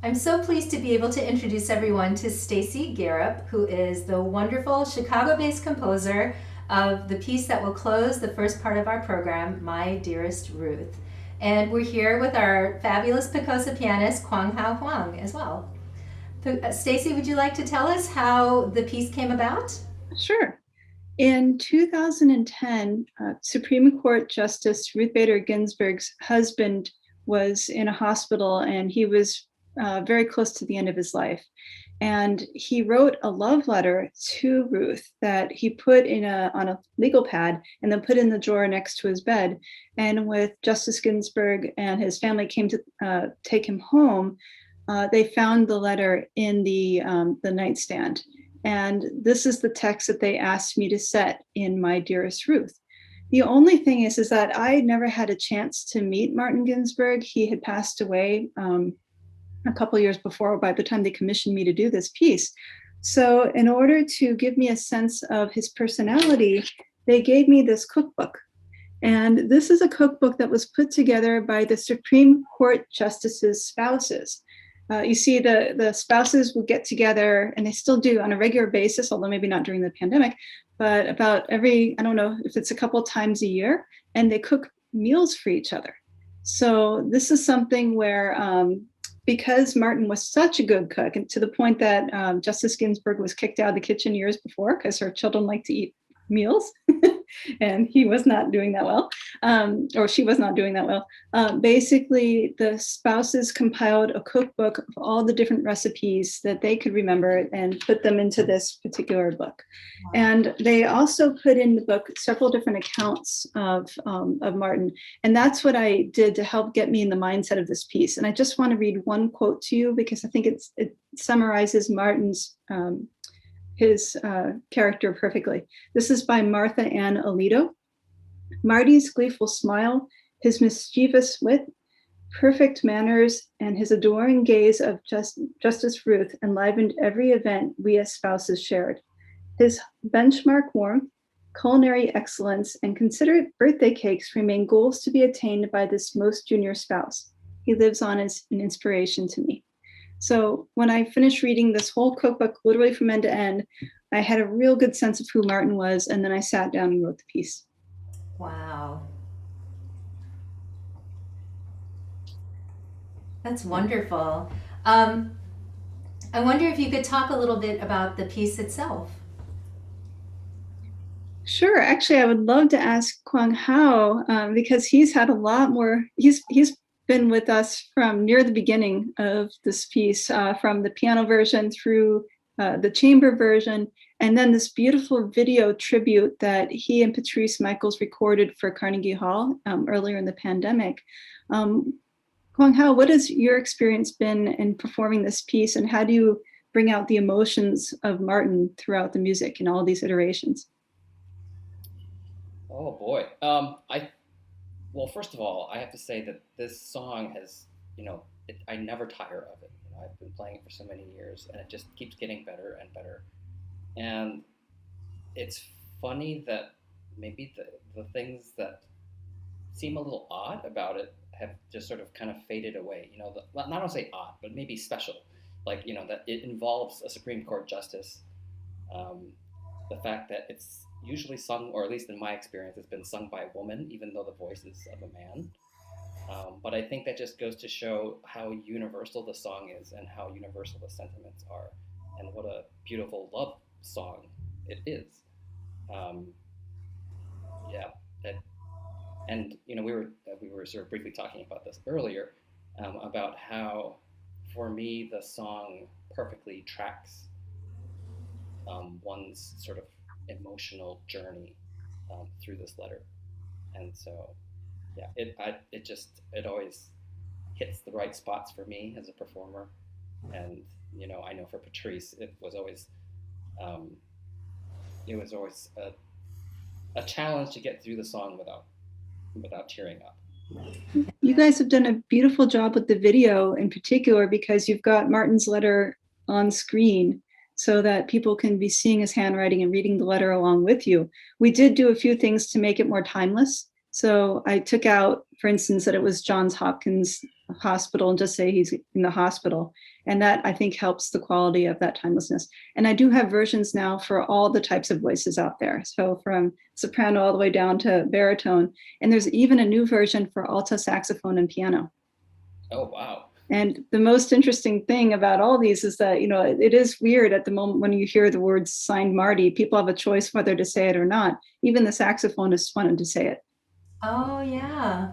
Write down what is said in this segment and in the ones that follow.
I'm so pleased to be able to introduce everyone to Stacy Garrop, who is the wonderful Chicago-based composer of the piece that will close the first part of our program, My Dearest Ruth. And we're here with our fabulous Picosa pianist, Kuang-Hao Huang, as well. Stacy, would you like to tell us how the piece came about? Sure. In 2010, Supreme Court Justice Ruth Bader Ginsburg's husband was in a hospital, and he was very close to the end of his life. And he wrote a love letter to Ruth that he put on a legal pad and then put in the drawer next to his bed. And with Justice Ginsburg and his family came to take him home, they found the letter in the nightstand. And this is the text that they asked me to set in My Dearest Ruth. The only thing is that I never had a chance to meet Martin Ginsburg. He had passed away a couple years before, by the time they commissioned me to do this piece. So in order to give me a sense of his personality, they gave me this cookbook. And this is a cookbook that was put together by the Supreme Court justices' spouses. You see, the spouses would get together, and they still do on a regular basis, although maybe not during the pandemic, but about every, I don't know if it's a couple times a year, and they cook meals for each other. So this is something where, because Martin was such a good cook, and to the point that Justice Ginsburg was kicked out of the kitchen years before because her children like to eat meals, and he was not doing that well, or she was not doing that well. Basically, the spouses compiled a cookbook of all the different recipes that they could remember and put them into this particular book. Wow. And they also put in the book several different accounts of Martin. And that's what I did to help get me in the mindset of this piece. And I just want to read one quote to you because I think it summarizes Martin's his character perfectly. This is by Martha Ann Alito. Marty's gleeful smile, his mischievous wit, perfect manners, and his adoring gaze of Justice Ruth enlivened every event we as spouses shared. His benchmark warmth, culinary excellence, and considerate birthday cakes remain goals to be attained by this most junior spouse. He lives on as an inspiration to me. So when I finished reading this whole cookbook, literally from end to end, I had a real good sense of who Martin was, and then I sat down and wrote the piece. Wow. That's wonderful. I wonder if you could talk a little bit about the piece itself. Sure. Actually, I would love to ask Kuang-Hao because he's had a lot more, he's been with us from near the beginning of this piece, from the piano version through the chamber version, and then this beautiful video tribute that he and Patrice Michaels recorded for Carnegie Hall earlier in the pandemic. Kuang-Hao, what has your experience been in performing this piece, and how do you bring out the emotions of Martin throughout the music in all these iterations? Oh boy. Well, first of all, I have to say that this song has, I never tire of it. I've been playing it for so many years, and it just keeps getting better and better. And it's funny that maybe the things that seem a little odd about it have just sort of kind of faded away. Not to say odd, but maybe special. Like, that it involves a Supreme Court justice. The fact that it's usually sung, or at least in my experience, it's been sung by a woman, even though the voice is of a man. But I think that just goes to show how universal the song is and how universal the sentiments are, and what a beautiful love song it is. We were sort of briefly talking about this earlier, about how, for me, the song perfectly tracks one's sort of emotional journey through this letter. And so, yeah, it always hits the right spots for me as a performer. And I know for Patrice, it was always a challenge to get through the song without tearing up. You guys have done a beautiful job with the video in particular, because you've got Martin's letter on screen so that people can be seeing his handwriting and reading the letter along with you. We did do a few things to make it more timeless. So I took out, for instance, that it was Johns Hopkins Hospital and just say he's in the hospital. And that, I think, helps the quality of that timelessness. And I do have versions now for all the types of voices out there. So from soprano all the way down to baritone. And there's even a new version for alto saxophone and piano. Oh, wow. And the most interesting thing about all these is that, you know, it is weird at the moment when you hear the words signed Marty, people have a choice whether to say it or not. Even the saxophonists wanted to say it. Oh, yeah.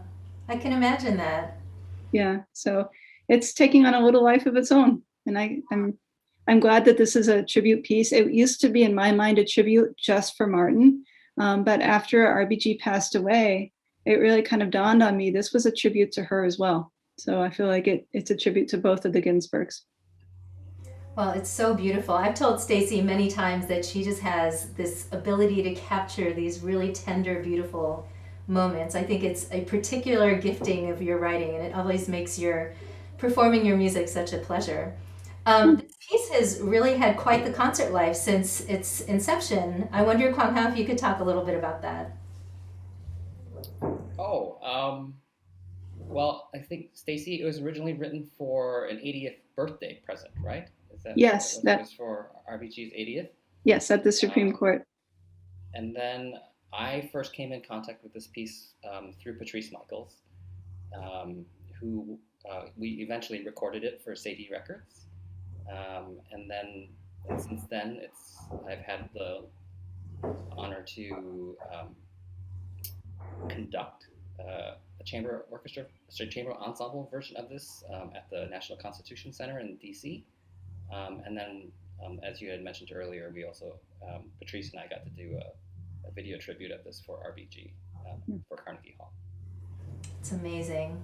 I can imagine that. Yeah. So it's taking on a little life of its own. And I'm glad that this is a tribute piece. It used to be, in my mind, a tribute just for Martin. But after RBG passed away, it really kind of dawned on me this was a tribute to her as well. So I feel like it's a tribute to both of the Ginsbergs. Well, it's so beautiful. I've told Stacy many times that she just has this ability to capture these really tender, beautiful moments. I think it's a particular gifting of your writing, and it always makes your performing your music such a pleasure. This piece has really had quite the concert life since its inception. I wonder, Kuang-Hao, if you could talk a little bit about that. Oh, well, I think, Stacy, it was originally written for an 80th birthday present, right? Is that Yes, that was for RBG's 80th? Yes, at the Supreme Court. And then I first came in contact with this piece through Patrice Michaels, who we eventually recorded it for Sadie Records. And since then, I've had the honor to conduct a chamber ensemble version of this at the National Constitution Center in DC. And then, as you had mentioned earlier, we also, Patrice and I got to do a video tribute of this for RBG for Carnegie Hall. It's amazing.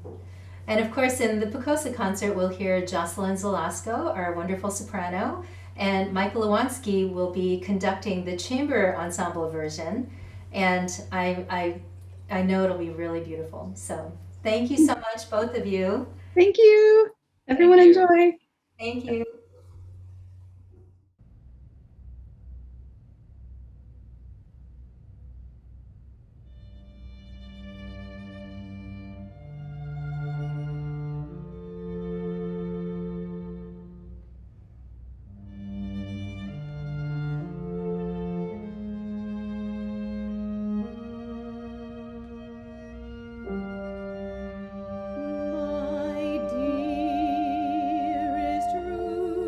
And of course, in the Picosa concert, we'll hear Jocelyn Zelakso, our wonderful soprano, and Michael Lewanski will be conducting the chamber ensemble version. And I know it'll be really beautiful. So thank you so much, both of you. Thank you. Everyone Thank you. enjoy. Thank you. My dearest Ruth.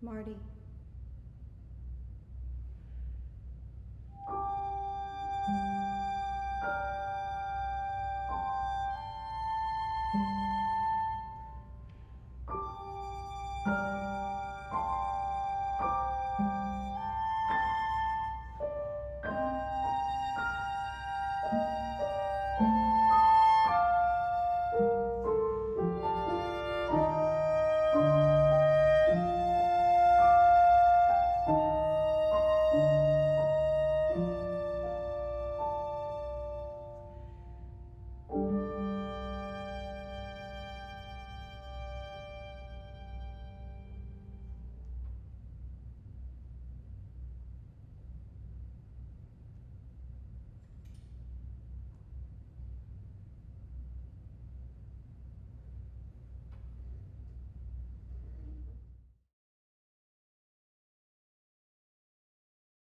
Marty.